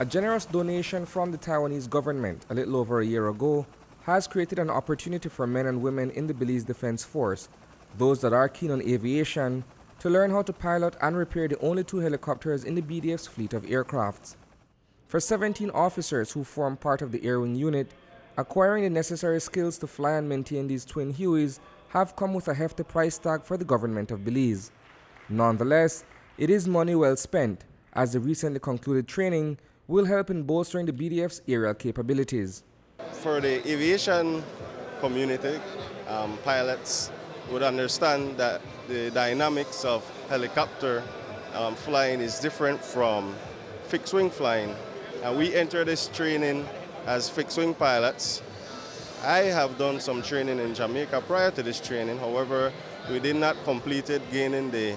A generous donation from the Taiwanese government a little over a year ago has created an opportunity for men and women in the Belize Defense Force, those that are keen on aviation, to learn how to pilot and repair the only 2 helicopters in the B.D.F's fleet of aircrafts. For 17 officers who form part of the Air Wing unit, acquiring the necessary skills to fly and maintain these twin Hueys have come with a hefty price tag for the government of Belize. Nonetheless, it is money well spent, as the recently concluded training will help in bolstering the B.D.F's aerial capabilities. For the aviation community, pilots would understand that the dynamics of helicopter flying is different from fixed-wing flying. And we enter this training as fixed-wing pilots. I have done some training in Jamaica prior to this training. However, we did not complete it gaining the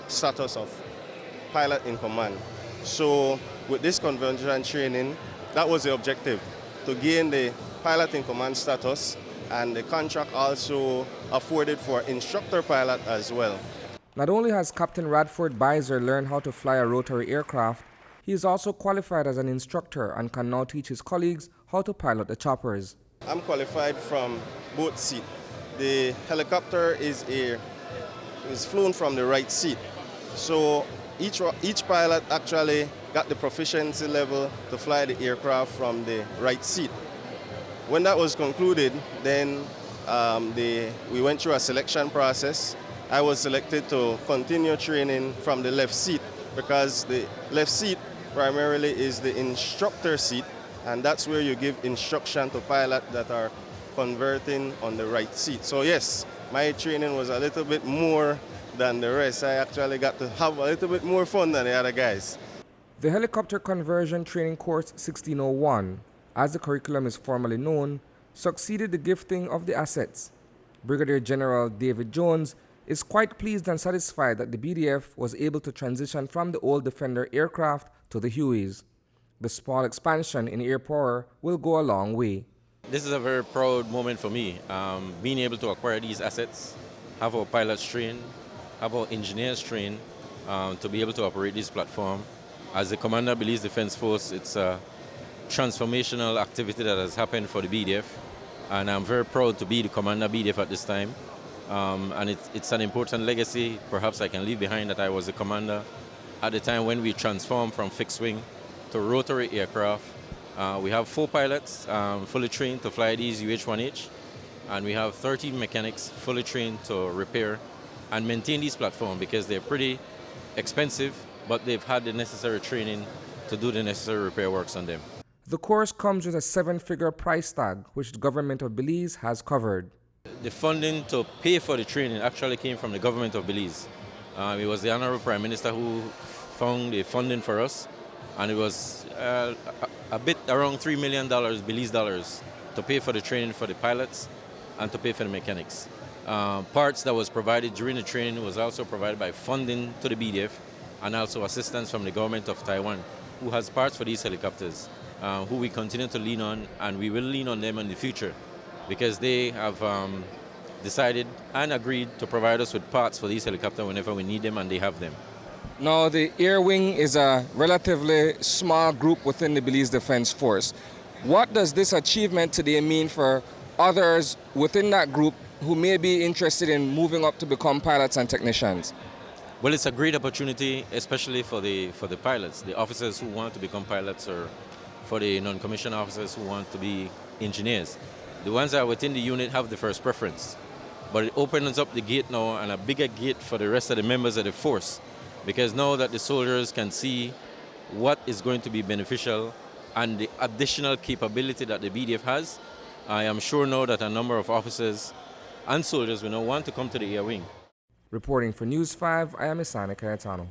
status of pilot in command. So with this conversion training, that was the objective, to gain the pilot in command status, and the contract also afforded for instructor pilot as well. Not only has Captain Radford Bizer learned how to fly a rotary aircraft, he is also qualified as an instructor and can now teach his colleagues how to pilot the choppers. I'm qualified from both seats. The helicopter is flown from the right seat. So each pilot actually got the proficiency level to fly the aircraft from the right seat. When that was concluded, then we went through a selection process. I was selected to continue training from the left seat, because the left seat primarily is the instructor seat, and that's where you give instruction to pilots that are converting on the right seat. So yes, my training was a little bit more than the rest. I actually got to have a little bit more fun than the other guys. The Helicopter Conversion Training Course 1601, as the curriculum is formally known, succeeded the gifting of the assets. Brigadier General David Jones is quite pleased and satisfied that the B.D.F was able to transition from the old Defender aircraft to the Hueys. The small expansion in air power will go a long way. This is a very proud moment for me, being able to acquire these assets, have our pilots trained, have our engineers trained to be able to operate this platform. As the commander of Belize Defense Force, it's a transformational activity that has happened for the B.D.F, and I'm very proud to be the commander of B.D.F at this time. And it's an important legacy perhaps I can leave behind, that I was the commander at the time when we transformed from fixed wing to rotary aircraft. We have 4 pilots fully trained to fly these UH-1H, and we have 13 mechanics fully trained to repair and maintain these platforms, because they're pretty expensive, but they've had the necessary training to do the necessary repair works on them. The course comes with a 7-figure price tag, which the government of Belize has covered. The funding to pay for the training actually came from the government of Belize. It was the Honorable Prime Minister who found the funding for us, and it was a bit around $3 million Belize dollars to pay for the training for the pilots and to pay for the mechanics. Parts that was provided during the training was also provided by funding to the B.D.F and also assistance from the government of Taiwan, who has parts for these helicopters, who we continue to lean on, and we will lean on them in the future, because they have decided and agreed to provide us with parts for these helicopters whenever we need them, and they have them. Now, the Air Wing is a relatively small group within the Belize Defense Force. What does this achievement today mean for others within that group who may be interested in moving up to become pilots and technicians? Well, it's a great opportunity, especially for the pilots, the officers who want to become pilots, or for the non-commissioned officers who want to be engineers. The ones that are within the unit have the first preference, but it opens up the gate now, and a bigger gate for the rest of the members of the force, because now that the soldiers can see what is going to be beneficial and the additional capability that the B.D.F has, I am sure now that a number of officers and soldiers will now want to come to the Air Wing. Reporting for News 5, I am Isani Cayetano.